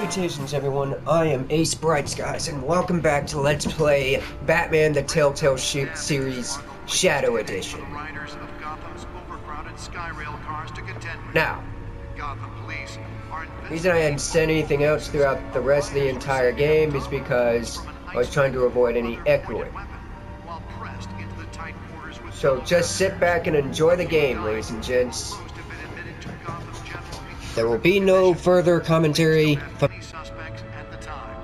Salutations everyone, I am Ace Brightskies, and welcome back to Let's Play Batman the Telltale Series Shadow Edition. Now, the reason I hadn't said anything else throughout the rest of the entire game is because I was trying to avoid any echoing. So just sit back and enjoy the game, ladies and gents. There will be no further commentary. Suspects at the time.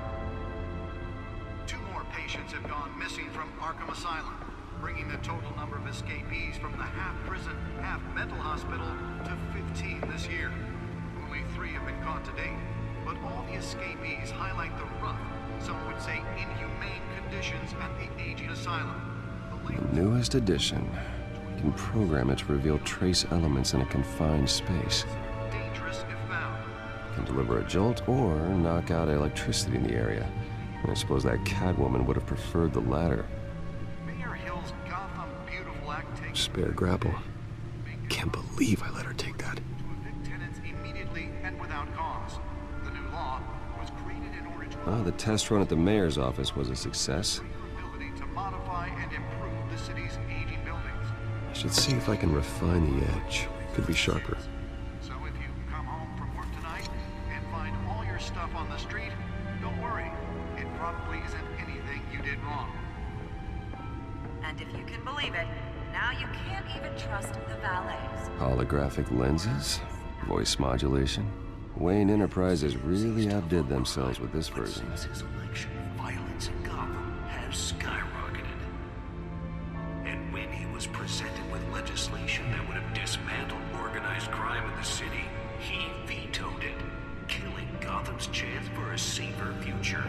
2 more patients have gone missing from Arkham Asylum, bringing the total number of escapees from the half-prison, half-mental hospital to 15 this year. Only 3 have been caught to date, but all the escapees highlight the rough, some would say inhumane conditions at the aging asylum. The newest edition. You can program it to reveal trace elements in a confined space. Can deliver a jolt or knock out electricity in the area. And I suppose that Catwoman would have preferred the latter. Mayor Hill's Gotham Beautiful Act takes Spare grapple. Can't believe I let her take that. to evict tenants immediately and without cause. The new law was created in order to The test run at the mayor's office was a success. ability to modify and improve the city's aging buildings. I should see if I can refine the edge. Could be sharper. So if you come home from work tonight and find all your stuff on the street, don't worry. It probably isn't anything you did wrong. And if you can believe it, now you can't even trust the valets. Holographic lenses? Voice modulation? Wayne Enterprises really outdid themselves with this version. Since his election, violence in Gotham has skyrocketed. And when he was presented with legislation that would have dismantled organized crime in the city, he vetoed it, killing Gotham's chance for a safer future.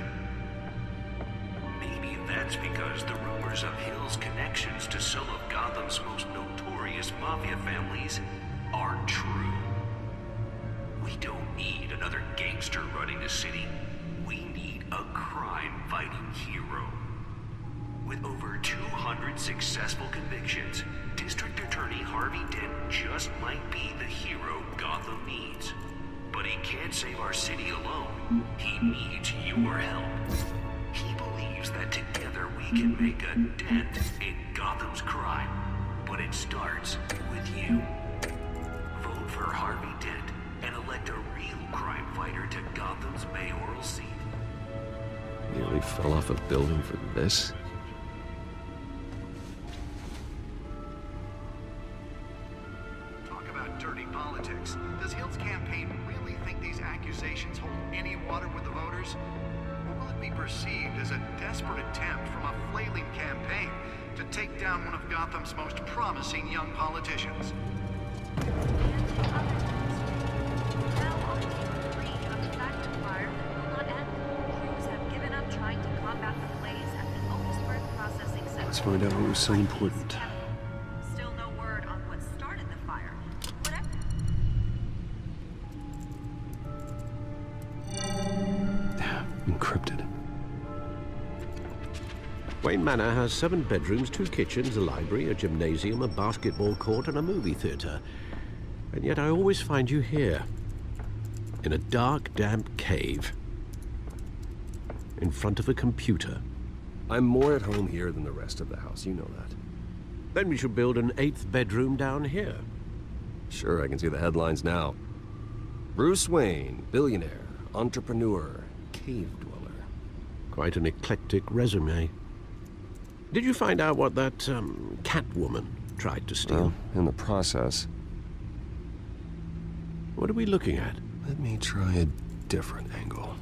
Maybe that's because the rumors of Hill's connections to some of Gotham's most notorious mafia families aren't true. We don't need another gangster running the city. We need a crime-fighting hero. With over 200 successful convictions, District Attorney Harvey Dent just might be the hero Gotham needs. But he can't save our city alone. He needs your help. He believes that together we can make a dent in Gotham's crime. But it starts with you. Vote for Harvey Dent and elect a real crime fighter to Gotham's mayoral seat. Nearly fell off a building for this? Talk about dirty politics. Does Hill's campaign really think these accusations hold any water with the voters? Or will it be perceived as a desperate attempt from a flailing campaign to take down one of Gotham's most promising young politicians? Let's find out what was so important. Still no word on what started the fire. Whatever. Encrypted. Wayne Manor has 7 bedrooms, 2 kitchens, a library, a gymnasium, a basketball court, and a movie theater. And yet I always find you here, in a dark, damp cave, in front of a computer. I'm more at home here than the rest of the house, you know that. Then we should build an 8th bedroom down here. Sure, I can see the headlines now. Bruce Wayne, billionaire, entrepreneur, cave dweller. Quite an eclectic resume. Did you find out what that, Catwoman tried to steal? Well, in the process. What are we looking at? Let me try a different angle.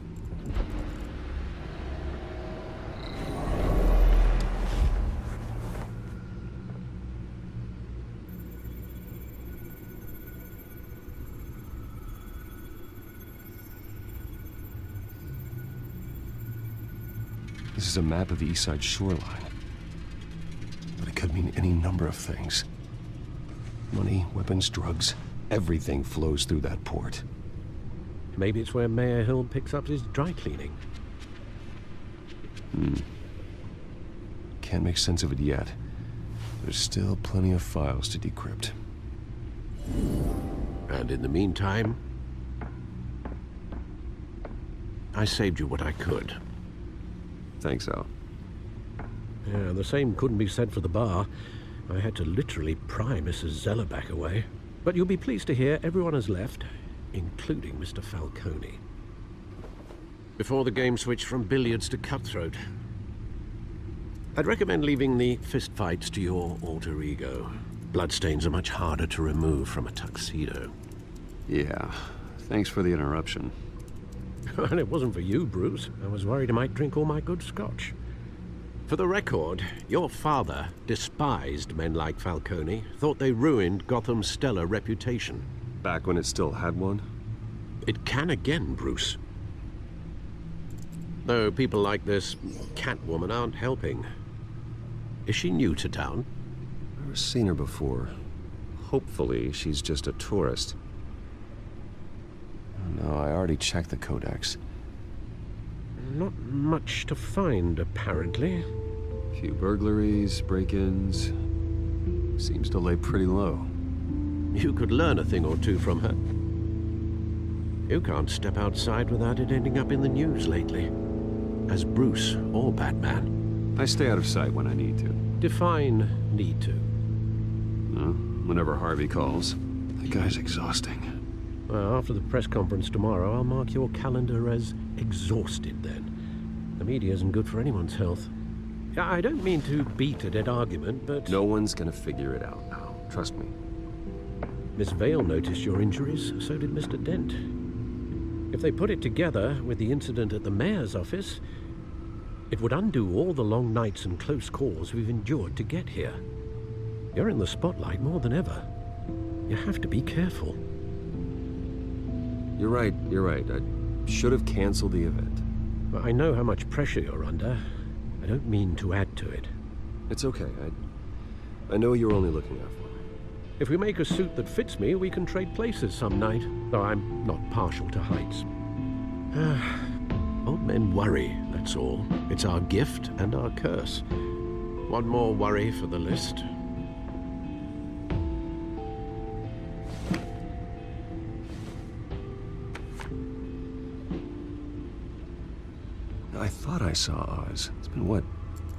This is a map of the East Side shoreline. But it could mean any number of things. Money, weapons, drugs, everything flows through that port. Maybe it's where Mayor Hill picks up his dry cleaning. Can't make sense of it yet. There's still plenty of files to decrypt. And in the meantime, I saved you what I could. Thanks, Al. Yeah, the same couldn't be said for the bar. I had to literally pry Mrs. Zeller back away. But you'll be pleased to hear everyone has left, including Mr. Falcone. Before the game switched from billiards to cutthroat. I'd recommend leaving the fistfights to your alter ego. Bloodstains are much harder to remove from a tuxedo. Yeah, thanks for the interruption. And it wasn't for you, Bruce. I was worried I might drink all my good scotch. For the record, your father despised men like Falcone, thought they ruined Gotham's stellar reputation. Back when it still had one? It can again, Bruce. Though people like this Catwoman aren't helping. Is she new to town? Never seen her before. Hopefully, she's just a tourist. No, I already checked the codex. Not much to find, apparently. Few burglaries, break-ins. Seems to lay pretty low. You could learn a thing or two from her. You can't step outside without it ending up in the news lately. As Bruce or Batman. I stay out of sight when I need to. Define need to. Whenever Harvey calls. That guy's exhausting. Well, after the press conference tomorrow, I'll mark your calendar as exhausted then. The media isn't good for anyone's health. I don't mean to beat a dead argument, but... No one's gonna figure it out now. Trust me. Miss Vale noticed your injuries, so did Mr. Dent. If they put it together with the incident at the mayor's office, it would undo all the long nights and close calls we've endured to get here. You're in the spotlight more than ever. You have to be careful. You're right. I should have canceled the event. I know how much pressure you're under. I don't mean to add to it. It's okay. I know you're only looking out for me. If we make a suit that fits me, we can trade places some night, though I'm not partial to heights. Old men worry, that's all. It's our gift and our curse. One more worry for the list. I thought I saw Oz. It's been, what,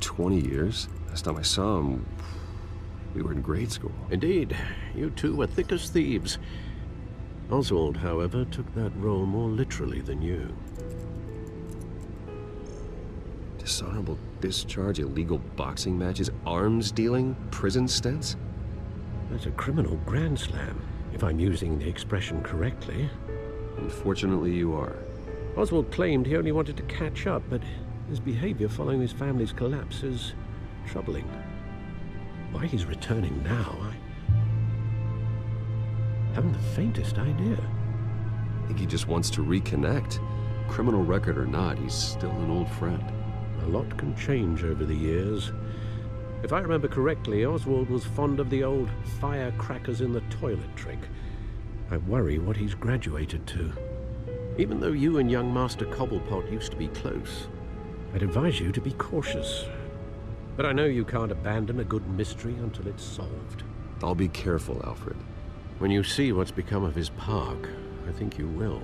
20 years? Last time I saw him, we were in grade school. Indeed, you two were thick as thieves. Oswald, however, took that role more literally than you. Dishonorable discharge, illegal boxing matches, arms dealing, prison stints? That's a criminal grand slam, if I'm using the expression correctly. Unfortunately, you are. Oswald claimed he only wanted to catch up, but his behavior following his family's collapse is troubling. Why he's returning now, I haven't the faintest idea. I think he just wants to reconnect. Criminal record or not, he's still an old friend. A lot can change over the years. If I remember correctly, Oswald was fond of the old firecrackers in the toilet trick. I worry what he's graduated to. Even though you and young Master Cobblepot used to be close, I'd advise you to be cautious. But I know you can't abandon a good mystery until it's solved. I'll be careful, Alfred. When you see what's become of his park, I think you will.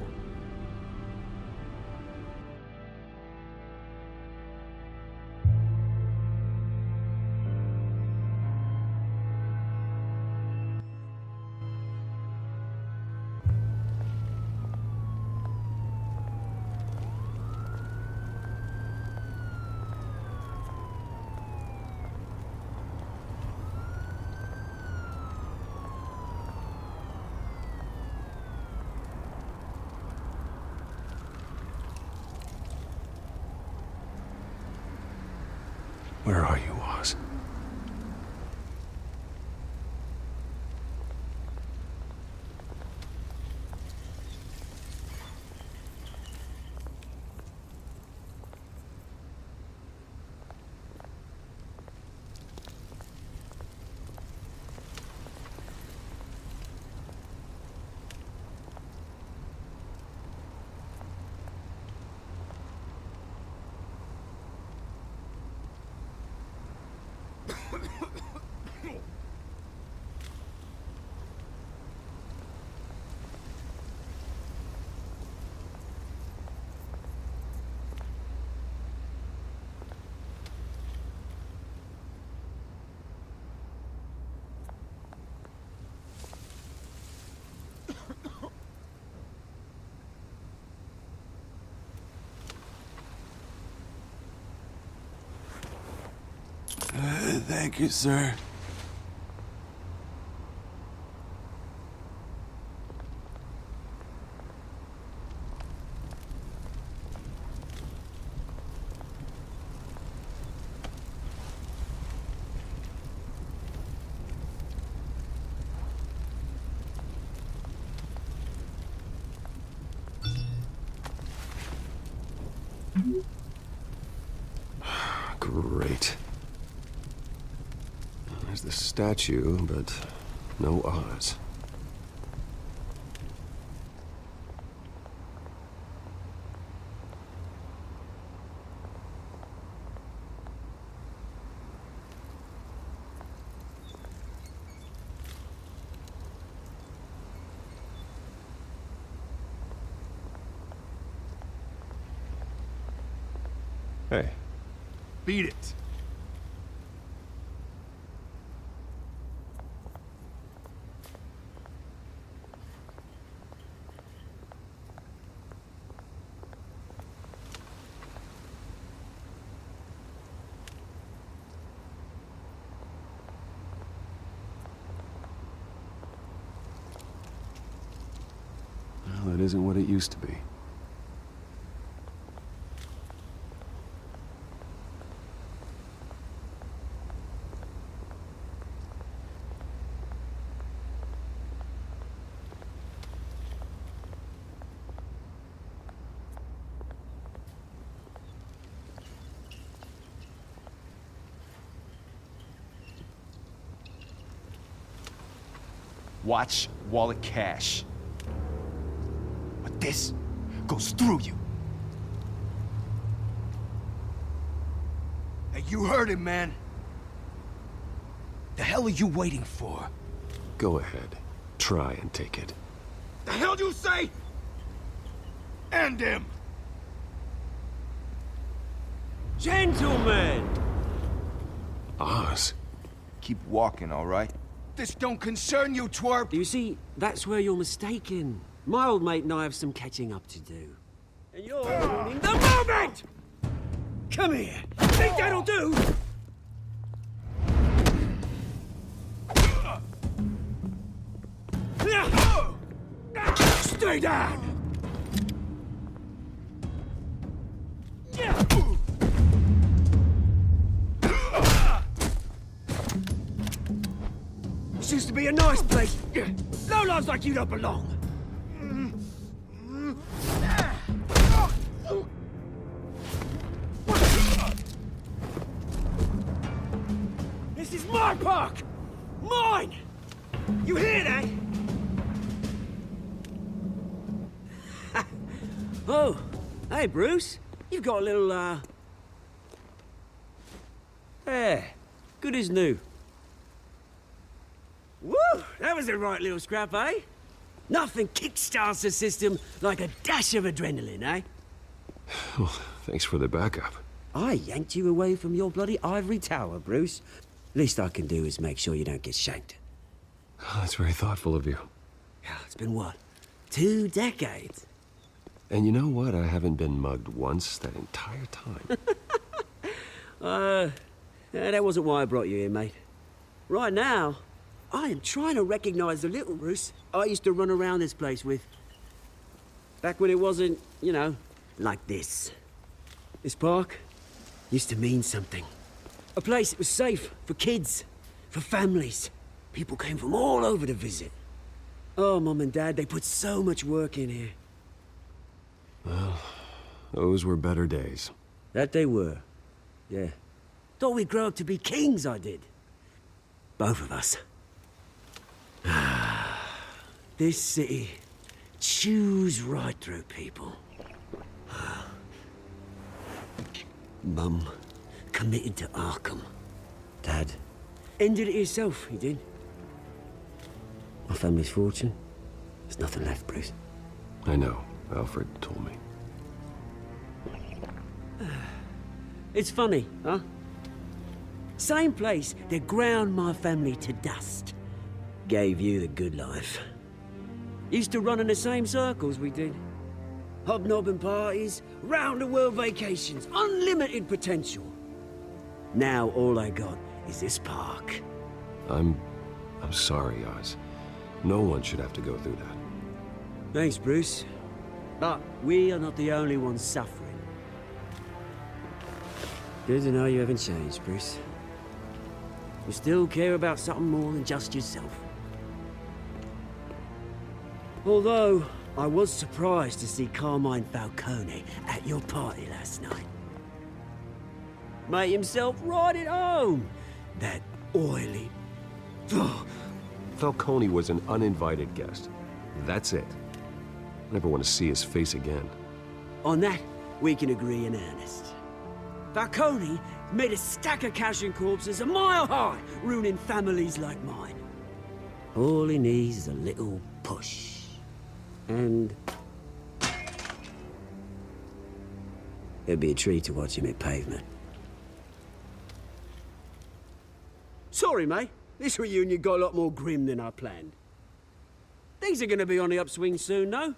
Where are you, Oz? Thank you, sir. Great. There's the statue, but no Oz. Hey. Beat it. Well, it isn't what it used to be. Watch wallet cash. But this goes through you. Hey, you heard him, man. The hell are you waiting for? Go ahead. Try and take it. The hell do you say? End him! Gentlemen! Oz? Keep walking, all right? This don't concern you, twerp! You see, that's where you're mistaken. My old mate and I have some catching up to do. And you're ruining the moment! Come here! Think that'll do? Stay down! This used to be a nice place. No lives like you don't belong. This is my park! Mine! You hear that? Oh, hey, Bruce. You've got a little, Yeah, good as new. Woo! That was a right little scrap, eh? Nothing kickstarts the system like a dash of adrenaline, eh? Well, thanks for the backup. I yanked you away from your bloody ivory tower, Bruce. Least I can do is make sure you don't get shanked. Oh, that's very thoughtful of you. Yeah, it's been what? 2 decades? And you know what? I haven't been mugged once that entire time. That wasn't why I brought you here, mate. Right now, I am trying to recognize the little Bruce I used to run around this place with. Back when it wasn't, you know, like this. This park used to mean something. A place that was safe for kids, for families. People came from all over to visit. Oh, Mum and Dad, they put so much work in here. Well, those were better days. That they were. Yeah. Thought we'd grow up to be kings, I did. Both of us. This city chews right through people. Mum committed to Arkham. Dad ended it himself, he did. My family's fortune, there's nothing left, Bruce. I know. Alfred told me. It's funny, huh? Same place that ground my family to dust. Gave you the good life. Used to run in the same circles we did. Hobnobbing parties, round-the-world vacations, unlimited potential. Now all I got is this park. I'm sorry, Oz. No one should have to go through that. Thanks, Bruce. But we are not the only ones suffering. Good to know you haven't changed, Bruce. You still care about something more than just yourself. Although, I was surprised to see Carmine Falcone at your party last night. Made himself right at home. That oily... Falcone was an uninvited guest. That's it. I never want to see his face again. On that, we can agree in earnest. Falcone made a stack of cash and corpses a mile high, ruining families like mine. All he needs is a little push. And... it'd be a treat to watch him at Pavement. Sorry, mate. This reunion got a lot more grim than I planned. Things are gonna be on the upswing soon, though.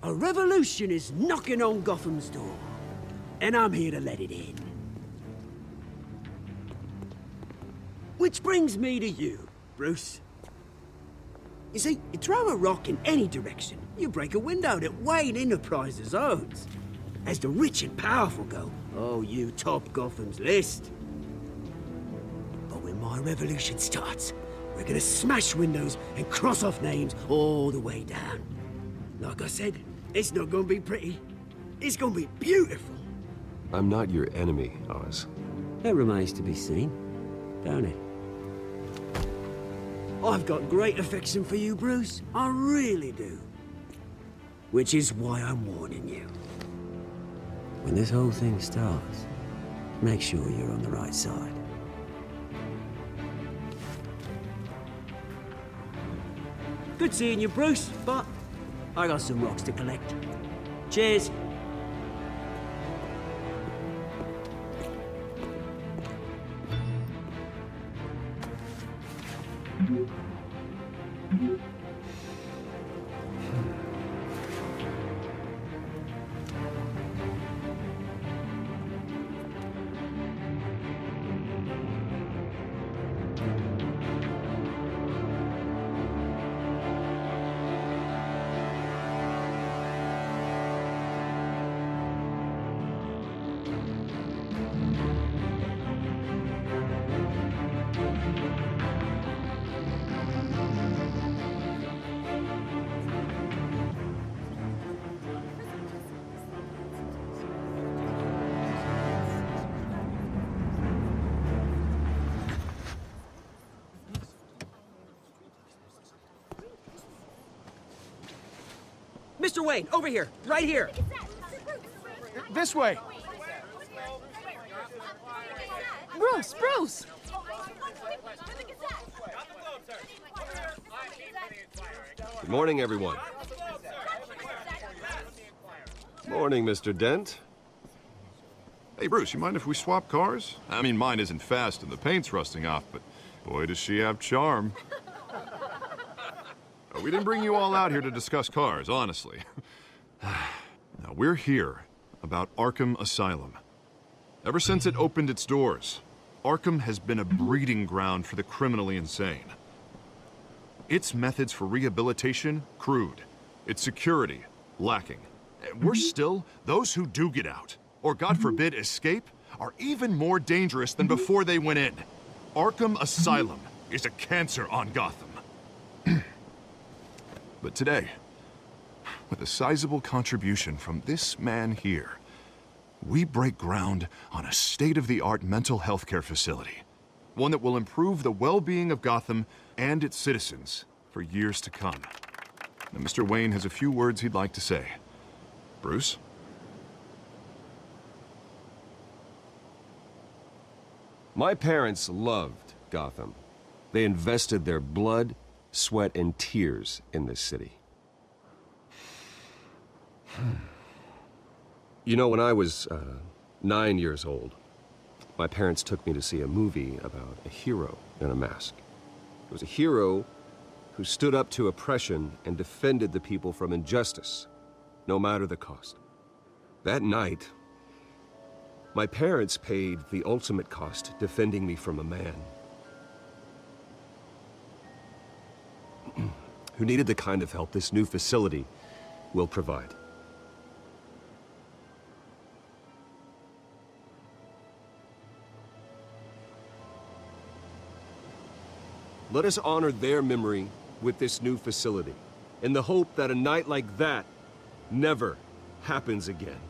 A revolution is knocking on Gotham's door. And I'm here to let it in. Which brings me to you, Bruce. You see, you throw a rock in any direction, you break a window that Wayne Enterprises owns. As the rich and powerful go, oh, you top Gotham's list. But when my revolution starts, we're gonna smash windows and cross off names all the way down. Like I said, it's not gonna be pretty. It's gonna be beautiful. I'm not your enemy, Oz. That remains to be seen, don't it? I've got great affection for you, Bruce. I really do. Which is why I'm warning you. When this whole thing starts, make sure you're on the right side. Good seeing you, Bruce, but I got some rocks to collect. Cheers. Mr. Wayne, over here, right here. This way. Bruce, Bruce! Good morning, everyone. Morning, Mr. Dent. Hey, Bruce, you mind if we swap cars? I mean, mine isn't fast and the paint's rusting off, but boy, does she have charm. We didn't bring you all out here to discuss cars, honestly. Now, we're here about Arkham Asylum. Ever since it opened its doors, Arkham has been a breeding ground for the criminally insane. Its methods for rehabilitation, crude. Its security, lacking. Worse still, those who do get out, or God forbid escape, are even more dangerous than before they went in. Arkham Asylum is a cancer on Gotham. But today, with a sizable contribution from this man here, we break ground on a state-of-the-art mental health care facility. One that will improve the well-being of Gotham and its citizens for years to come. Now, Mr. Wayne has a few words he'd like to say. Bruce? My parents loved Gotham. They invested their blood, sweat, and tears in this city. You know, when I was 9 years old, my parents took me to see a movie about a hero in a mask. It was a hero who stood up to oppression and defended the people from injustice, no matter the cost. That night, My parents paid the ultimate cost defending me from a man who needed the kind of help this new facility will provide. Let us honor their memory with this new facility, in the hope that a night like that never happens again.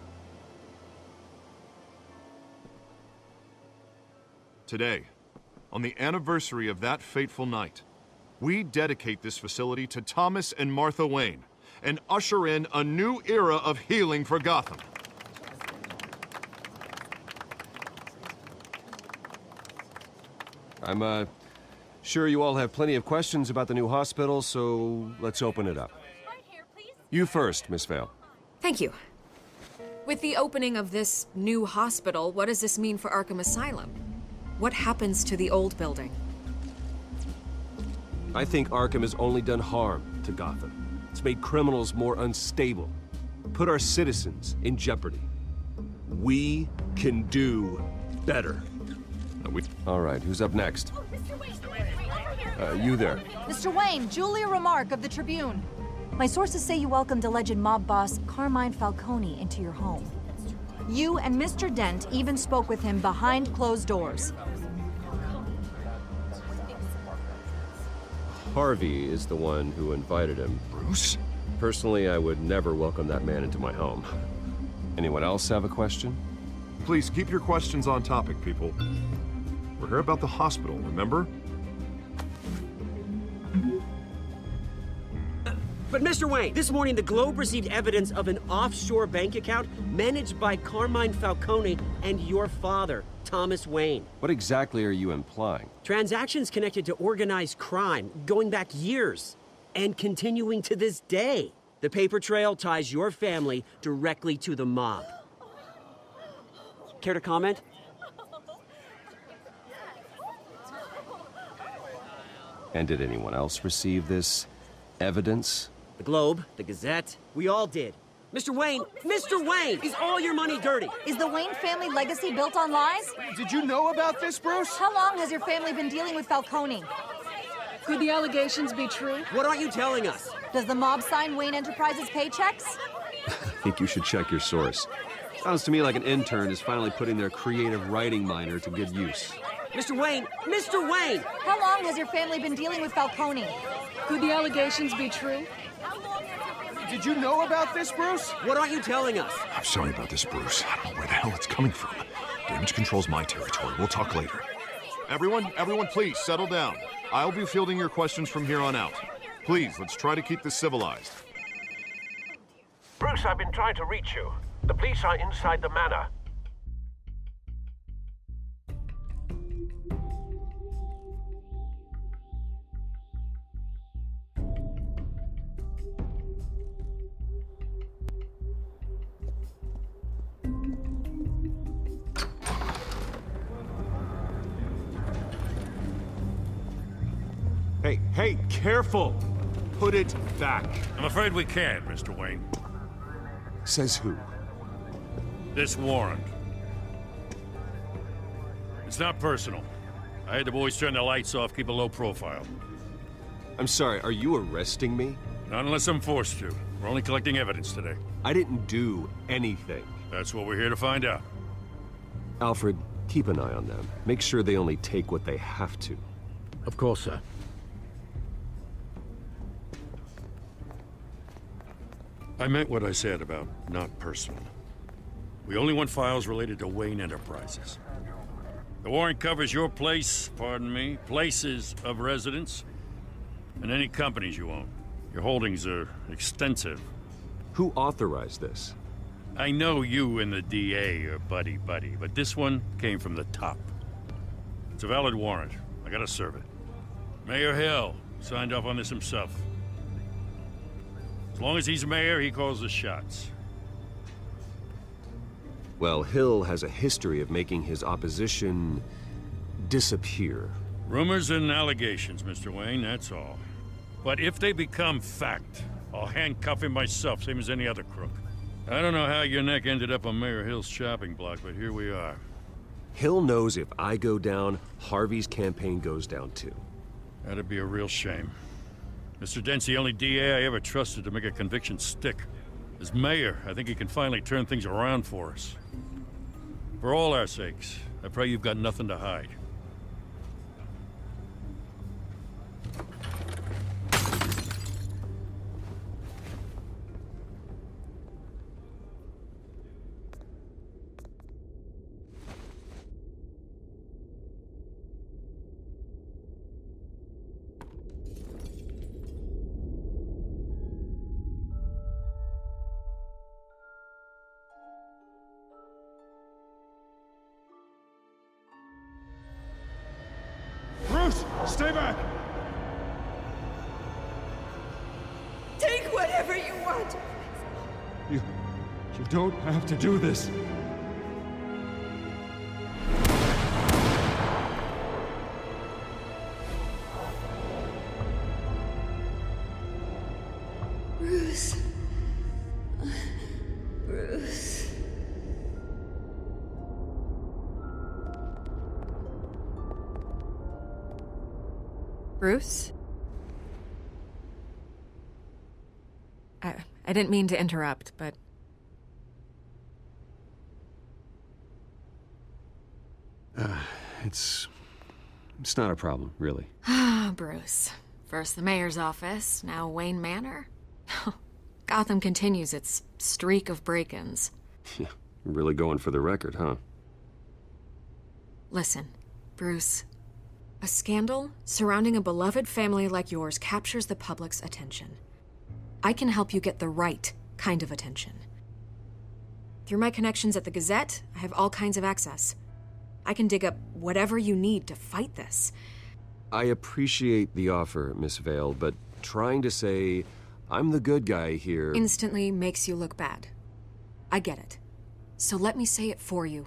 Today, on the anniversary of that fateful night, we dedicate this facility to Thomas and Martha Wayne and usher in a new era of healing for Gotham. I'm, sure you all have plenty of questions about the new hospital, so let's open it up. You first, Miss Vale. Thank you. With the opening of this new hospital, what does this mean for Arkham Asylum? What happens to the old building? I think Arkham has only done harm to Gotham. It's made criminals more unstable, put our citizens in jeopardy. We can do better. All right, who's up next? You there. Mr. Wayne, Julia Remark of the Tribune. My sources say you welcomed alleged mob boss Carmine Falcone into your home. You and Mr. Dent even spoke with him behind closed doors. Harvey is the one who invited him. Bruce? Personally, I would never welcome that man into my home. Anyone else have a question? Please keep your questions on topic, people. We're here about the hospital, remember? But Mr. Wayne, this morning the Globe received evidence of an offshore bank account managed by Carmine Falcone and your father, Thomas Wayne. What exactly are you implying? Transactions connected to organized crime going back years and continuing to this day. The paper trail ties your family directly to the mob. Care to comment? And did anyone else receive this evidence? The Globe, the Gazette, we all did. Mr. Wayne, is all your money dirty? Is the Wayne family legacy built on lies? Did you know about this, Bruce? How long has your family been dealing with Falcone? Could the allegations be true? What aren't you telling us? Does the mob sign Wayne Enterprises paychecks? I think you should check your source. Sounds to me like an intern is finally putting their creative writing minor to good use. Mr. Wayne! How long has your family been dealing with Falcone? Could the allegations be true? Did you know about this, Bruce? What aren't you telling us? I'm sorry about this, Bruce. I don't know where the hell it's coming from. Damage control's my territory. We'll talk later. Everyone, please, settle down. I'll be fielding your questions from here on out. Please, let's try to keep this civilized. Bruce, I've been trying to reach you. The police are inside the manor. Hey, careful! Put it back. I'm afraid we can't, Mr. Wayne. Says who? This warrant. It's not personal. I had the boys turn the lights off, keep a low profile. I'm sorry, are you arresting me? Not unless I'm forced to. We're only collecting evidence today. I didn't do anything. That's what we're here to find out. Alfred, keep an eye on them. Make sure they only take what they have to. Of course, sir. I meant what I said about not personal. We only want files related to Wayne Enterprises. The warrant covers your places of residence, and any companies you own. Your holdings are extensive. Who authorized this? I know you and the DA are buddy-buddy, but this one came from the top. It's a valid warrant. I gotta serve it. Mayor Hill signed off on this himself. As long as he's mayor, he calls the shots. Well, Hill has a history of making his opposition disappear. Rumors and allegations, Mr. Wayne, that's all. But if they become fact, I'll handcuff him myself, same as any other crook. I don't know how your neck ended up on Mayor Hill's chopping block, but here we are. Hill knows if I go down, Harvey's campaign goes down too. That'd be a real shame. Mr. Dent's the only DA I ever trusted to make a conviction stick. As mayor, I think he can finally turn things around for us. For all our sakes, I pray you've got nothing to hide. Bruce, stay back! Take whatever you want. You don't have to do this. Bruce. Bruce. Bruce? I didn't mean to interrupt, but... It's not a problem, really. Ah, Bruce. First the mayor's office, now Wayne Manor. Gotham continues its streak of break-ins. Yeah, really going for the record, huh? Listen, Bruce. A scandal surrounding a beloved family like yours captures the public's attention. I can help you get the right kind of attention. Through my connections at the Gazette, I have all kinds of access. I can dig up whatever you need to fight this. I appreciate the offer, Miss Vale, but trying to say I'm the good guy here... Instantly makes you look bad. I get it. So let me say it for you.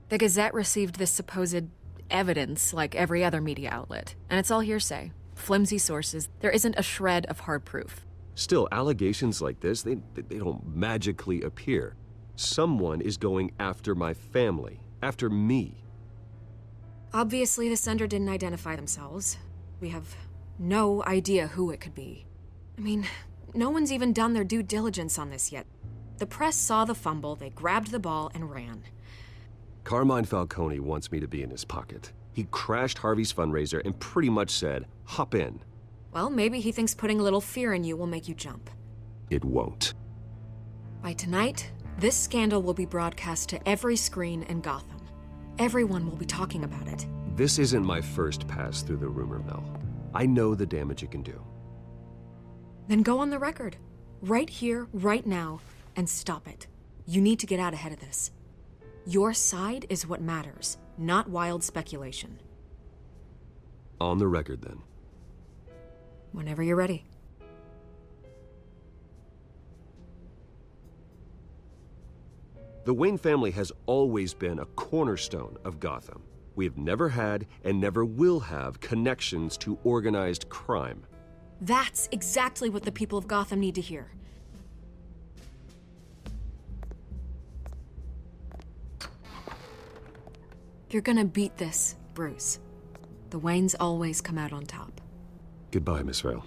The Gazette received this supposed evidence like every other media outlet, and it's all hearsay. Flimsy sources. There isn't a shred of hard proof. Still, allegations like this, they don't magically appear. Someone is going after my family, after me. Obviously, the sender didn't identify themselves. We have no idea who it could be. I mean, no one's even done their due diligence on this yet. The press saw the fumble, they grabbed the ball and ran. Carmine Falcone wants me to be in his pocket. He crashed Harvey's fundraiser and pretty much said, hop in. Well, maybe he thinks putting a little fear in you will make you jump. It won't. By tonight, this scandal will be broadcast to every screen in Gotham. Everyone will be talking about it. This isn't my first pass through the rumor mill. I know the damage it can do. Then go on the record. Right here, right now, and stop it. You need to get out ahead of this. Your side is what matters, not wild speculation. On the record, then. Whenever you're ready. The Wayne family has always been a cornerstone of Gotham. We have never had and never will have connections to organized crime. That's exactly what the people of Gotham need to hear. You're gonna beat this, Bruce. The Waynes always come out on top. Goodbye, Miss Vale.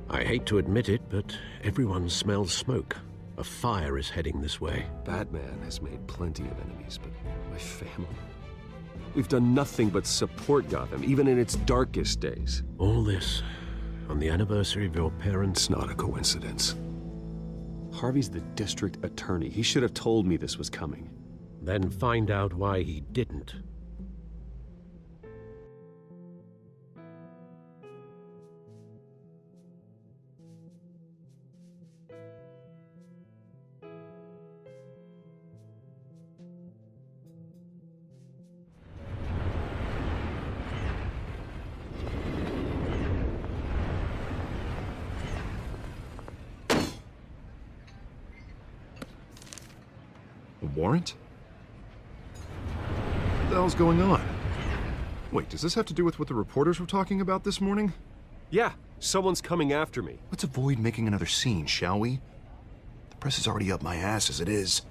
I hate to admit it, but everyone smells smoke. A fire is heading this way. Batman has made plenty of enemies, but my family... We've done nothing but support Gotham, even in its darkest days. All this on the anniversary of your parents'... It's not a coincidence. Harvey's the district attorney. He should have told me this was coming. Then find out why he didn't. A warrant? What the hell's going on? Wait, does this have to do with what the reporters were talking about this morning? Yeah, someone's coming after me. Let's avoid making another scene, shall we? The press is already up my ass as it is.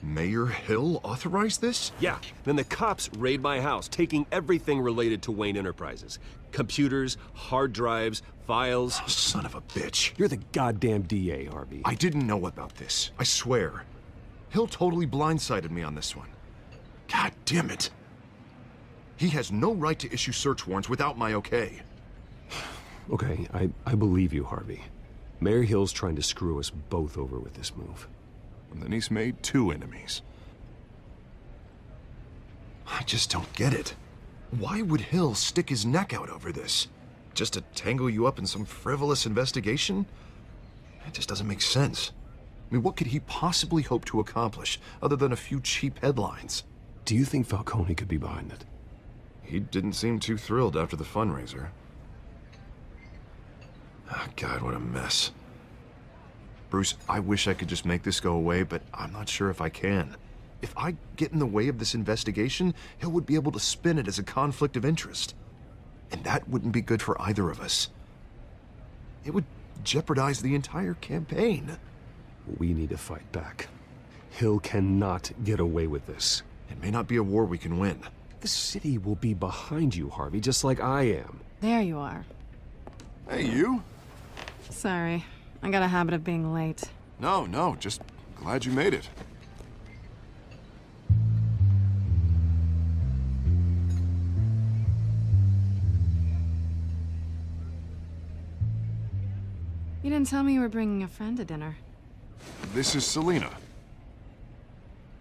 Mayor Hill authorized this? Yeah, then the cops raid my house, taking everything related to Wayne Enterprises. Computers, hard drives, files. Oh, son of a bitch. You're the goddamn DA, Harvey. I didn't know about this. I swear. Hill totally blindsided me on this one. God damn it. He has no right to issue search warrants without my okay. Okay, I believe you, Harvey. Mayor Hill's trying to screw us both over with this move. And then he's made 2 enemies. I just don't get it. Why would Hill stick his neck out over this? Just to tangle you up in some frivolous investigation? It just doesn't make sense. I mean, what could he possibly hope to accomplish other than a few cheap headlines? Do you think Falcone could be behind it? He didn't seem too thrilled after the fundraiser. Oh, God, what a mess. Bruce, I wish I could just make this go away, but I'm not sure if I can. If I get in the way of this investigation, Hill would be able to spin it as a conflict of interest. And that wouldn't be good for either of us. It would jeopardize the entire campaign. We need to fight back. Hill cannot get away with this. It may not be a war we can win. The city will be behind you, Harvey, just like I am. There you are. Hey, you? Sorry. I got a habit of being late. No, just glad you made it. You didn't tell me you were bringing a friend to dinner. This is Selina.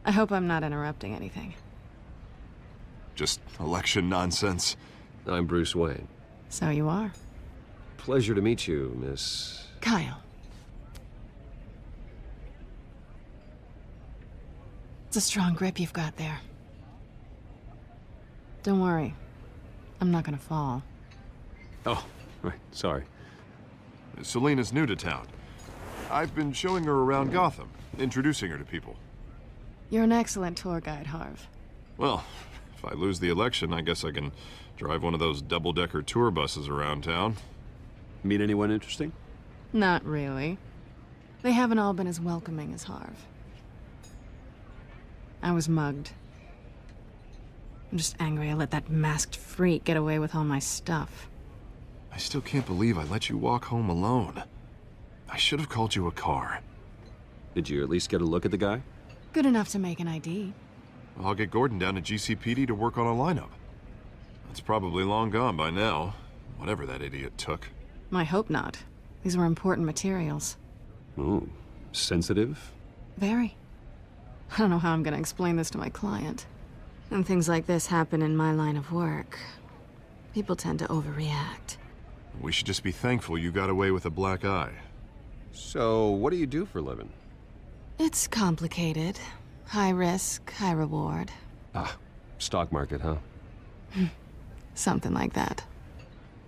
I hope I'm not interrupting anything. Just election nonsense. I'm Bruce Wayne. So you are. Pleasure to meet you, Miss... Kyle. It's a strong grip you've got there. Don't worry. I'm not gonna fall. Oh, right, sorry. Selina's new to town. I've been showing her around Gotham, introducing her to people. You're an excellent tour guide, Harv. Well, if I lose the election, I guess I can drive one of those double-decker tour buses around town. Meet anyone interesting? Not really. They haven't all been as welcoming as Harv. I was mugged. I'm just angry I let that masked freak get away with all my stuff. I still can't believe I let you walk home alone. I should have called you a car. Did you at least get a look at the guy? Good enough to make an ID. I'll get Gordon down to GCPD to work on a lineup. It's probably long gone by now, whatever that idiot took. I hope not. These were important materials. Ooh, sensitive? Very. I don't know how I'm gonna explain this to my client. When things like this happen in my line of work, people tend to overreact. We should just be thankful you got away with a black eye. So, what do you do for a living? It's complicated. High risk, high reward. Ah, stock market, huh? Something like that.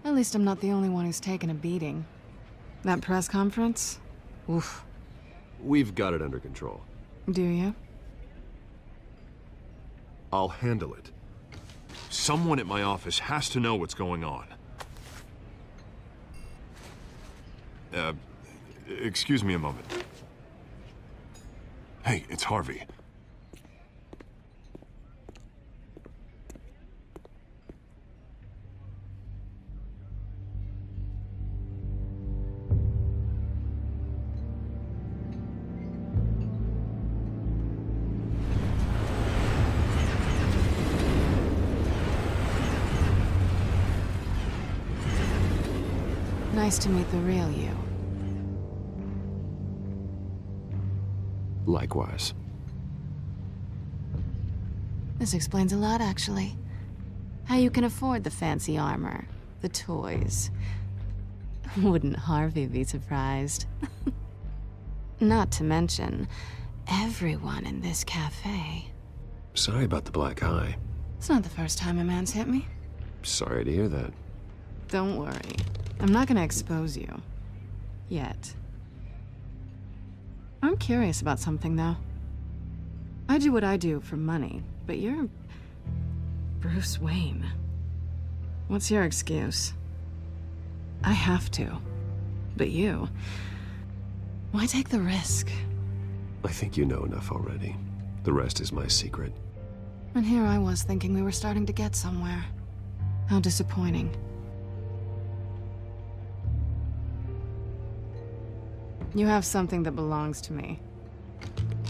At least I'm not the only one who's taken a beating. That press conference? Oof. We've got it under control. Do you? I'll handle it. Someone at my office has to know what's going on. Excuse me a moment. Hey, it's Harvey. Nice to meet the real you. Likewise. This explains a lot, actually. How you can afford the fancy armor, the toys. Wouldn't Harvey be surprised? Not to mention, everyone in this cafe. Sorry about the black eye. It's not the first time a man's hit me. Sorry to hear that. Don't worry. I'm not gonna expose you. Yet. I'm curious about something, though. I do what I do for money, but you're Bruce Wayne. What's your excuse? I have to. But you... why take the risk? I think you know enough already. The rest is my secret. And here I was thinking we were starting to get somewhere. How disappointing. You have something that belongs to me.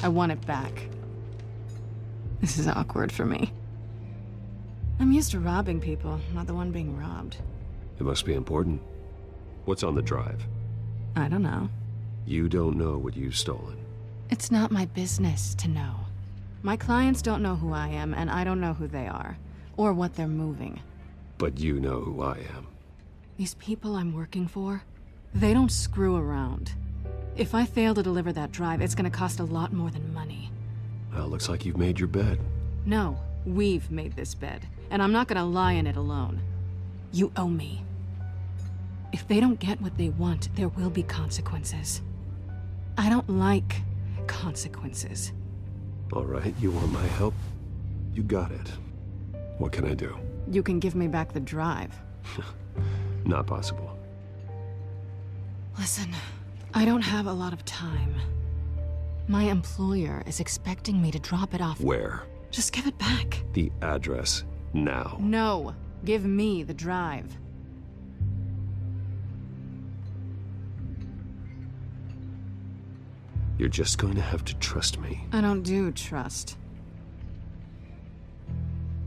I want it back. This is awkward for me. I'm used to robbing people, not the one being robbed. It must be important. What's on the drive? I don't know. You don't know what you've stolen. It's not my business to know. My clients don't know who I am, and I don't know who they are, or what they're moving. But you know who I am. These people I'm working for, they don't screw around. If I fail to deliver that drive, it's gonna cost a lot more than money. Well, looks like you've made your bed. No, we've made this bed, and I'm not gonna lie in it alone. You owe me. If they don't get what they want, there will be consequences. I don't like consequences. All right, you want my help? You got it. What can I do? You can give me back the drive. Not possible. Listen, I don't have a lot of time. My employer is expecting me to drop it off. Where? Just give it back. The address, now. No, give me the drive. You're just going to have to trust me. I don't do trust.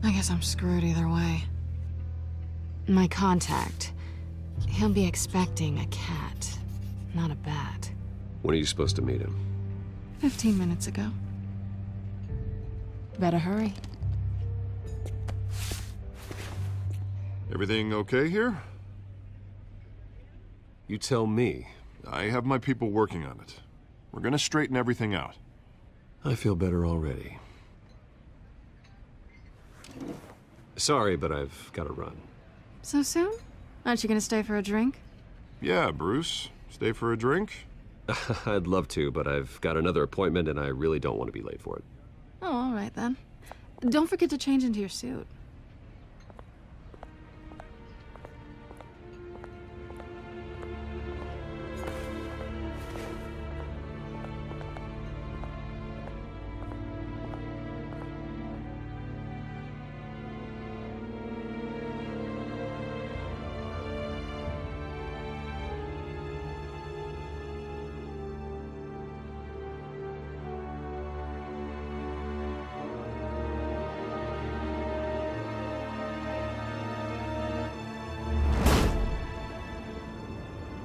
I guess I'm screwed either way. My contact, he'll be expecting a cat, not a bat. When are you supposed to meet him? 15 minutes ago. Better hurry. Everything okay here? You tell me. I have my people working on it. We're gonna straighten everything out. I feel better already. Sorry, but I've got to run. So soon? Aren't you gonna stay for a drink? Yeah, Bruce. Stay for a drink? I'd love to, but I've got another appointment and I really don't want to be late for it. Oh, all right then. Don't forget to change into your suit.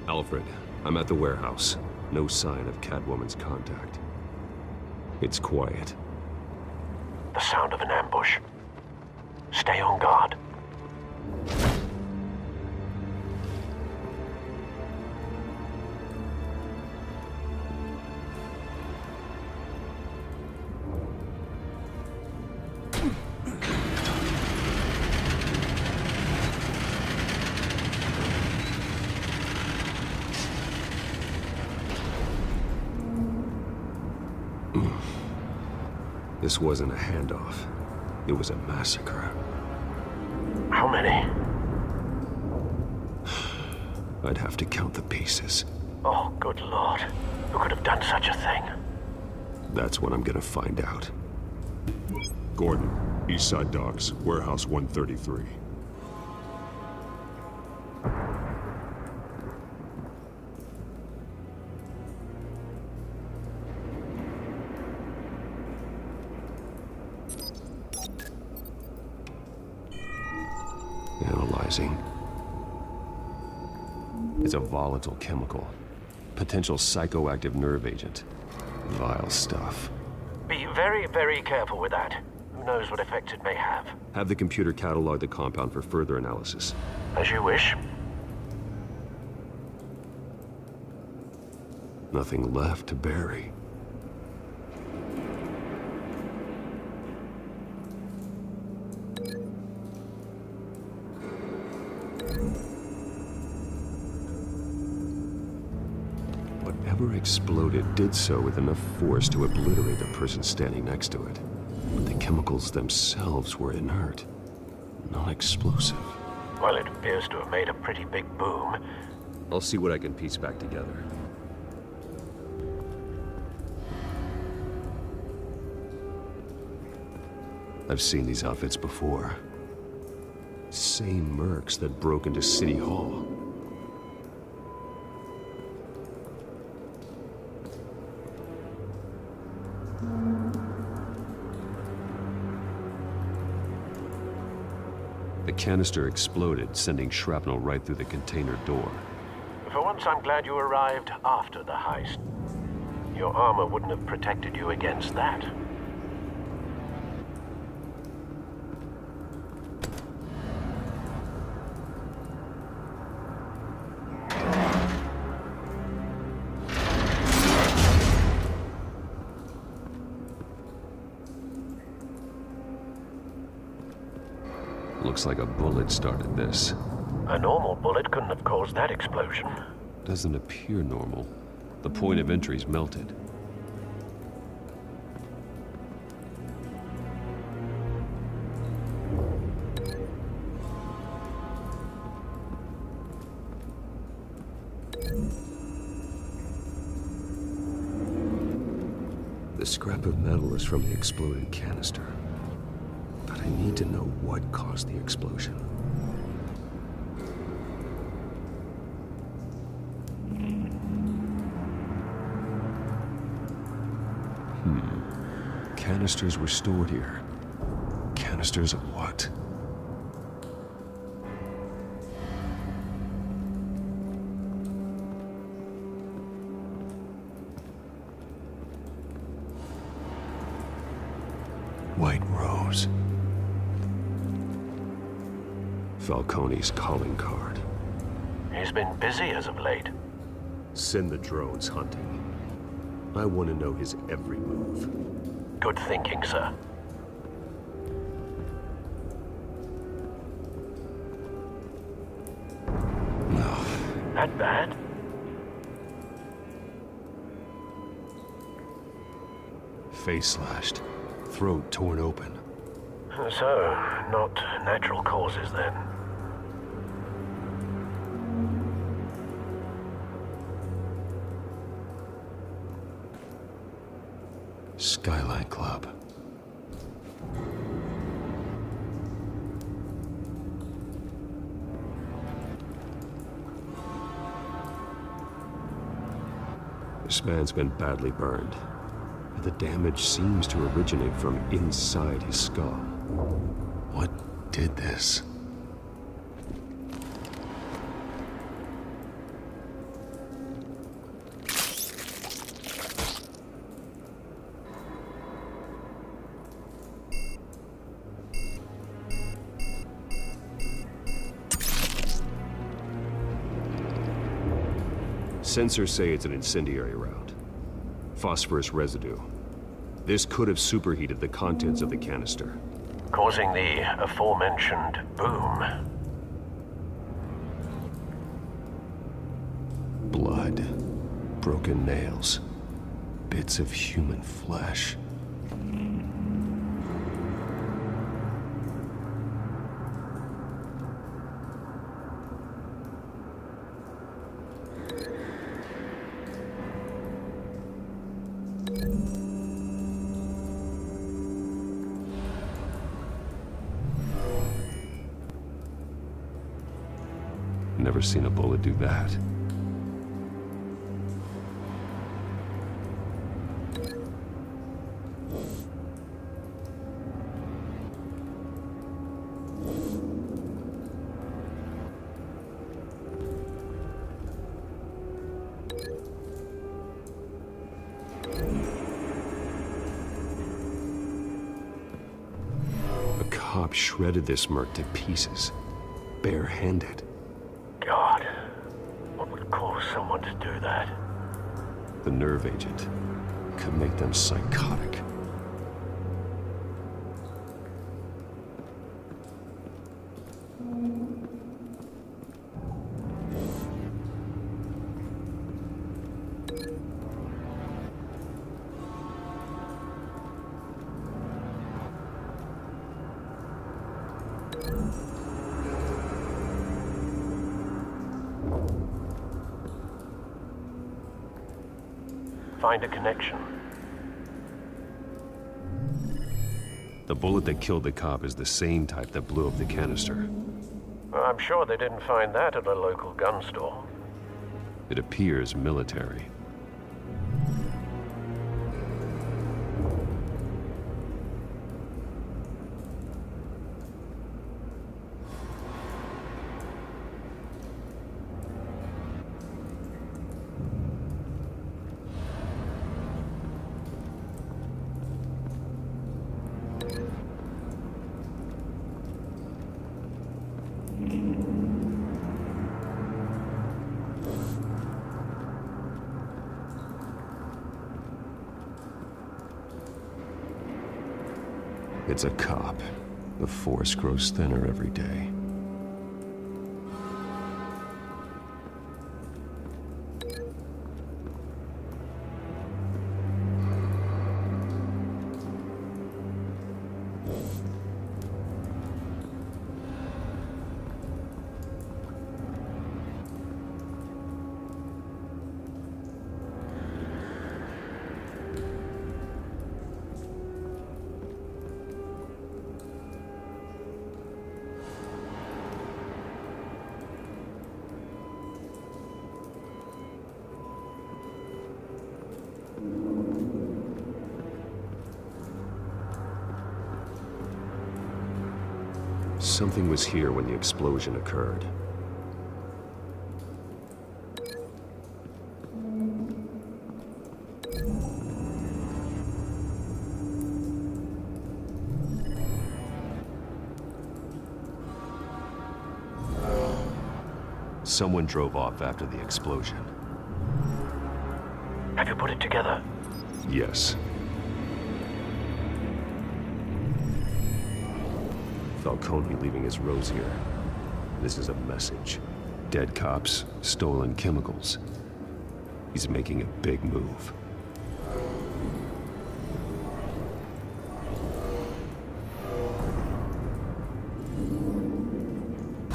Alfred, I'm at the warehouse. No sign of Catwoman's contact. It's quiet. The sound of an ambush. Stay on guard. This wasn't a handoff. It was a massacre. How many? I'd have to count the pieces. Oh, good Lord. Who could have done such a thing? That's what I'm gonna find out. Gordon, Eastside Docks, Warehouse 133. Analyzing. It's a volatile chemical. Potential psychoactive nerve agent. Vile stuff. Be very, very careful with that. Who knows what effect it may have. Have the computer catalog the compound for further analysis. As you wish. Nothing left to bury. Whatever exploded did so with enough force to obliterate the person standing next to it. But the chemicals themselves were inert, non-explosive. Well, it appears to have made a pretty big boom. I'll see what I can piece back together. I've seen these outfits before. Same mercs that broke into City Hall. The canister exploded, sending shrapnel right through the container door. For once, I'm glad you arrived after the heist. Your armor wouldn't have protected you against that. Looks like a bullet started this. A normal bullet couldn't have caused that explosion. Doesn't appear normal. The point of entry's melted. The scrap of metal is from the exploded canister. But I need to know what caused the explosion. Canisters were stored here. Canisters of what? White Rose. Falcone's calling card. He's been busy as of late. Send the drones hunting. I want to know his every move. Good thinking, sir. No. That bad? Face slashed. Throat torn open. So, not natural causes then. Skyline Club. This man's been badly burned. The damage seems to originate from inside his skull. What did this? Sensors say it's an incendiary round. Phosphorus residue. This could have superheated the contents of the canister, causing the aforementioned boom. Blood, broken nails, bits of human flesh. Never seen a bullet do that. A cop shredded this merc to pieces, barehanded. God, what would cause someone to do that? The nerve agent could make them psychotic. Find a connection. The bullet that killed the cop is the same type that blew up the canister. I'm sure they didn't find that at a local gun store. It appears military. It's a cop. The force grows thinner every day. Something was here when the explosion occurred. Someone drove off after the explosion. Have you put it together? Yes. Falcone leaving his rose here. This is a message. Dead cops, stolen chemicals. He's making a big move.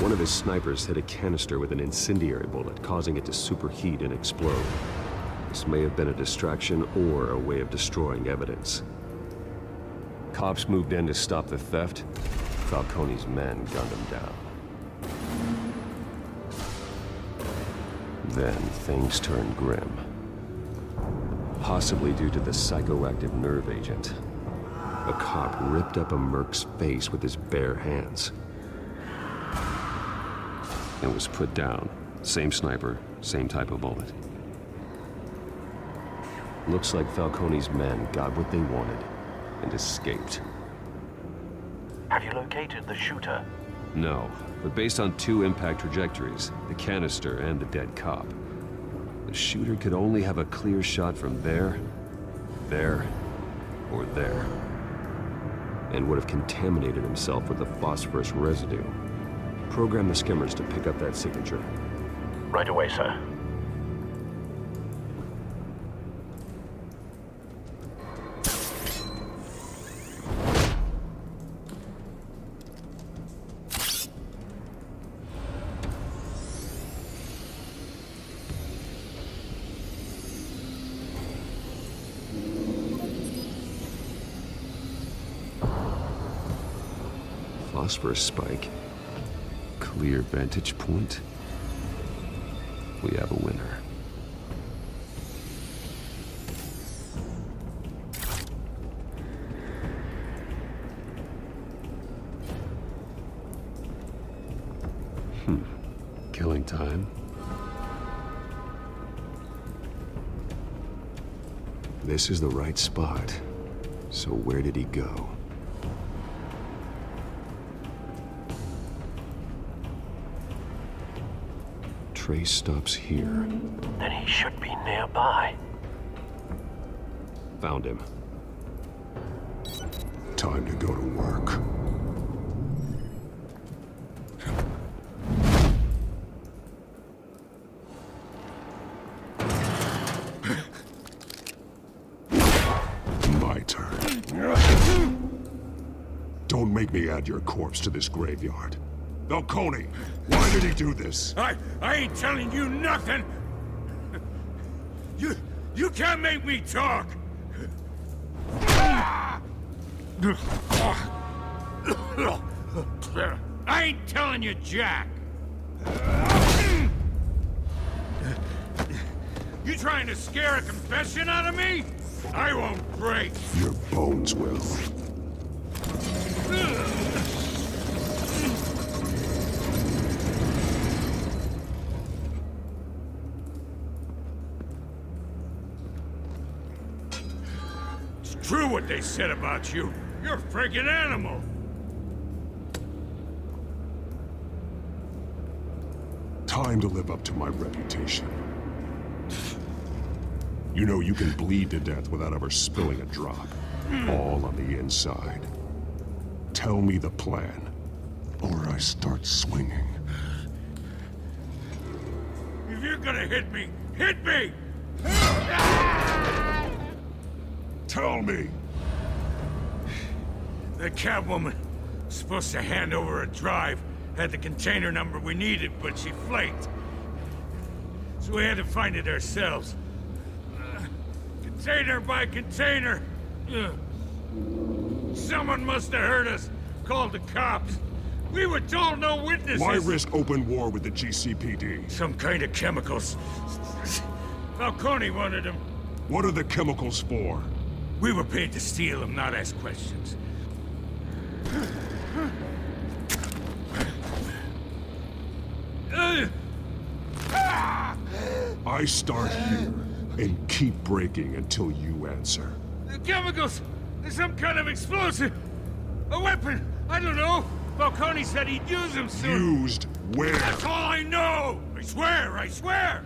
One of his snipers hit a canister with an incendiary bullet, causing it to superheat and explode. This may have been a distraction or a way of destroying evidence. Cops moved in to stop the theft. Falcone's men gunned him down. Then things turned grim. Possibly due to the psychoactive nerve agent. A cop ripped up a merc's face with his bare hands. It was put down. Same sniper, same type of bullet. Looks like Falcone's men got what they wanted and escaped. Have you located the shooter? No, but based on two impact trajectories, the canister and the dead cop, the shooter could only have a clear shot from there, or there, and would have contaminated himself with the phosphorus residue. Program the skimmers to pick up that signature. Right away, sir. Phosphorus spike. Clear vantage point. We have a winner. Killing time. This is the right spot. So where did he go? Trace stops here. Then he should be nearby. Found him. Time to go to work. My turn. Don't make me add your corpse to this graveyard. Falcone, why did he do this? I ain't telling you nothing! You can't make me talk! I ain't telling you jack! You trying to scare a confession out of me? I won't break! Your bones will. It's true what they said about you. You're a freaking animal! Time to live up to my reputation. You know you can bleed to death without ever spilling a drop. All on the inside. Tell me the plan, or I start swinging. If you're gonna hit me, hit me! Tell me! The Catwoman was supposed to hand over a drive, had the container number we needed, but she flaked. So we had to find it ourselves. Container by container. Someone must have heard us, called the cops. We were told no witnesses. Why risk open war with the GCPD? Some kind of chemicals. Falcone wanted them. What are the chemicals for? We were paid to steal them, not ask questions. I start here and keep breaking until you answer. The chemicals! There's some kind of explosive! A weapon! I don't know! Falcone said he'd use them soon! Used where? That's all I know! I swear! I swear!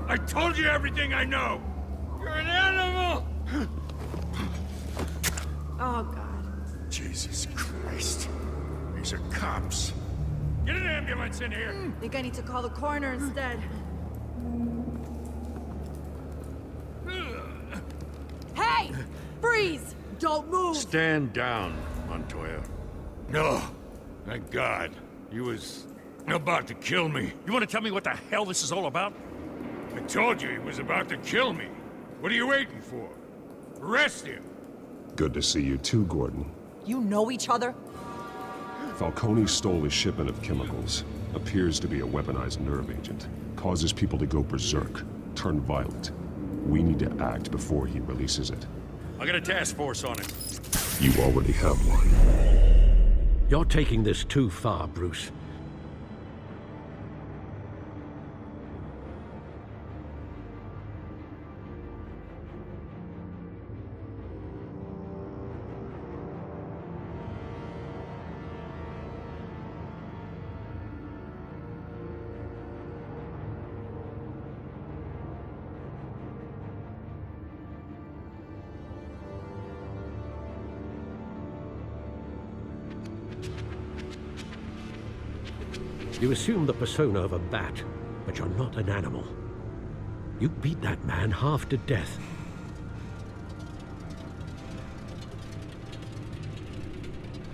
I told you everything I know! You're an animal! Oh, God. Jesus Christ. These are cops. Get an ambulance in here! Think I need to call the coroner instead. Hey! Freeze! Don't move! Stand down, Montoya. No. Thank God. He was about to kill me. You want to tell me what the hell this is all about? I told you he was about to kill me. What are you waiting for? Arrest him! Good to see you too, Gordon. You know each other? Falcone stole a shipment of chemicals. Appears to be a weaponized nerve agent. Causes people to go berserk, turn violent. We need to act before he releases it. I got a task force on it. You already have one. You're taking this too far, Bruce. You assume the persona of a bat, but you're not an animal. You beat that man half to death.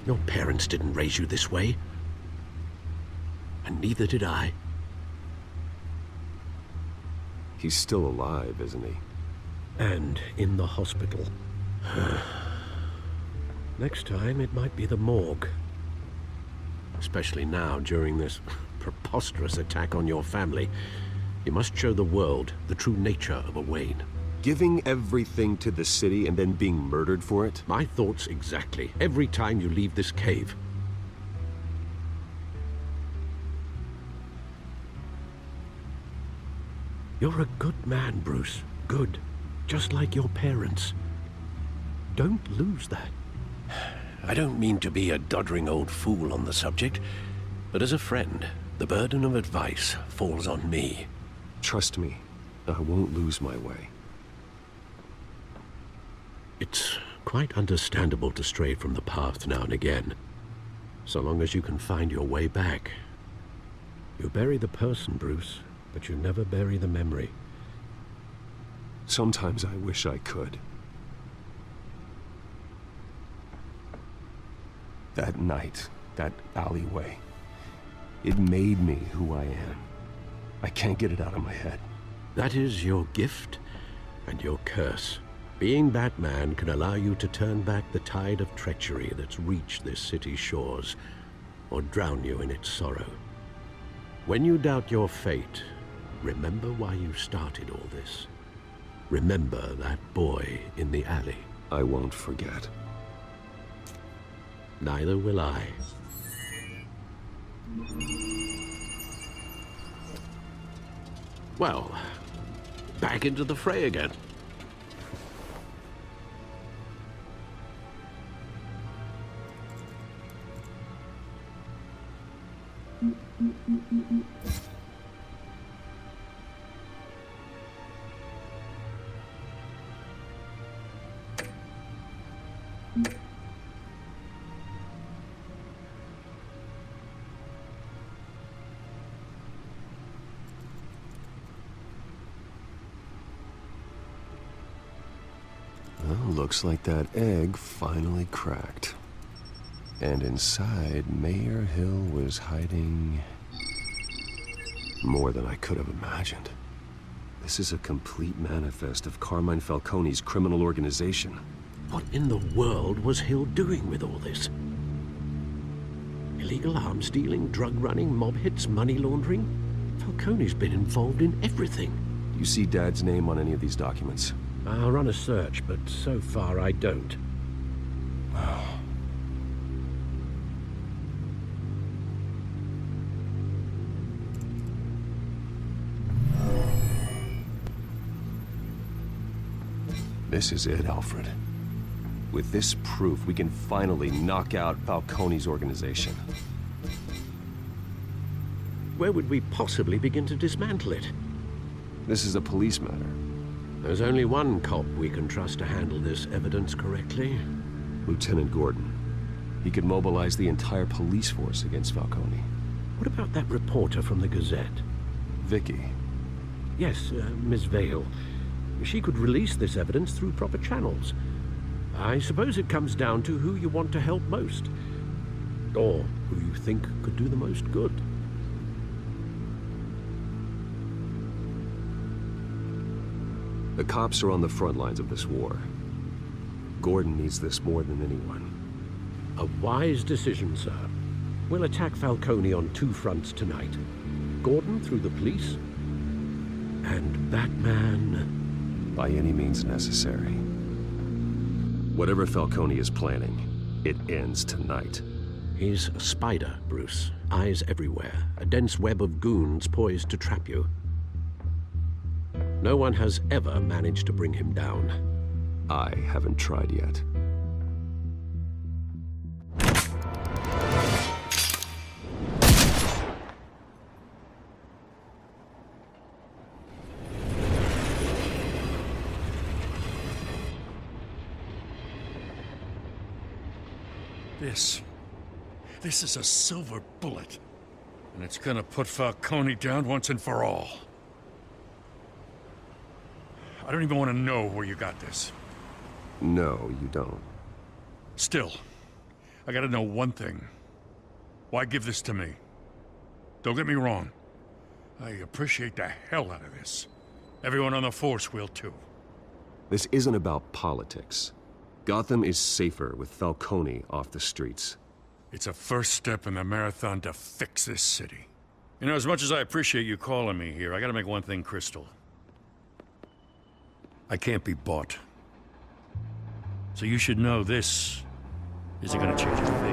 Your parents didn't raise you this way. And neither did I. He's still alive, isn't he? And in the hospital. Next time, it might be the morgue. Especially now, during this preposterous attack on your family. You must show the world the true nature of a Wayne. Giving everything to the city and then being murdered for it? My thoughts exactly. Every time you leave this cave. You're a good man, Bruce. Good. Just like your parents. Don't lose that. I don't mean to be a doddering old fool on the subject, but as a friend, the burden of advice falls on me. Trust me, I won't lose my way. It's quite understandable to stray from the path now and again, so long as you can find your way back. You bury the person, Bruce, but you never bury the memory. Sometimes I wish I could. That night, that alleyway, it made me who I am. I can't get it out of my head. That is your gift and your curse. Being Batman can allow you to turn back the tide of treachery that's reached this city's shores, or drown you in its sorrow. When you doubt your fate, remember why you started all this. Remember that boy in the alley. I won't forget. Neither will I. Well, back into the fray again. Well, looks like that egg finally cracked. And inside, Mayor Hill was hiding more than I could have imagined. This is a complete manifest of Carmine Falcone's criminal organization. What in the world was Hill doing with all this? Illegal arms dealing, drug running, mob hits, money laundering? Falcone's been involved in everything. Do you see Dad's name on any of these documents? I'll run a search, but so far I don't. This is it, Alfred. With this proof, we can finally knock out Falcone's organization. Where would we possibly begin to dismantle it? This is a police matter. There's only one cop we can trust to handle this evidence correctly. Lieutenant Gordon. He could mobilize the entire police force against Falcone. What about that reporter from the Gazette? Vicky. Yes, Miss Vale. She could release this evidence through proper channels. I suppose it comes down to who you want to help most. Or who you think could do the most good. The cops are on the front lines of this war. Gordon needs this more than anyone. A wise decision, sir. We'll attack Falcone on two fronts tonight. Gordon through the police, and Batman... by any means necessary. Whatever Falcone is planning, it ends tonight. He's a spider, Bruce. Eyes everywhere. A dense web of goons poised to trap you. No one has ever managed to bring him down. I haven't tried yet. This is a silver bullet. And it's gonna put Falcone down once and for all. I don't even want to know where you got this. No, you don't. Still, I gotta know one thing. Why give this to me? Don't get me wrong. I appreciate the hell out of this. Everyone on the force will too. This isn't about politics. Gotham is safer with Falcone off the streets. It's a first step in the marathon to fix this city. You know, as much as I appreciate you calling me here, I gotta make one thing crystal. I can't be bought. So you should know this isn't gonna change a thing.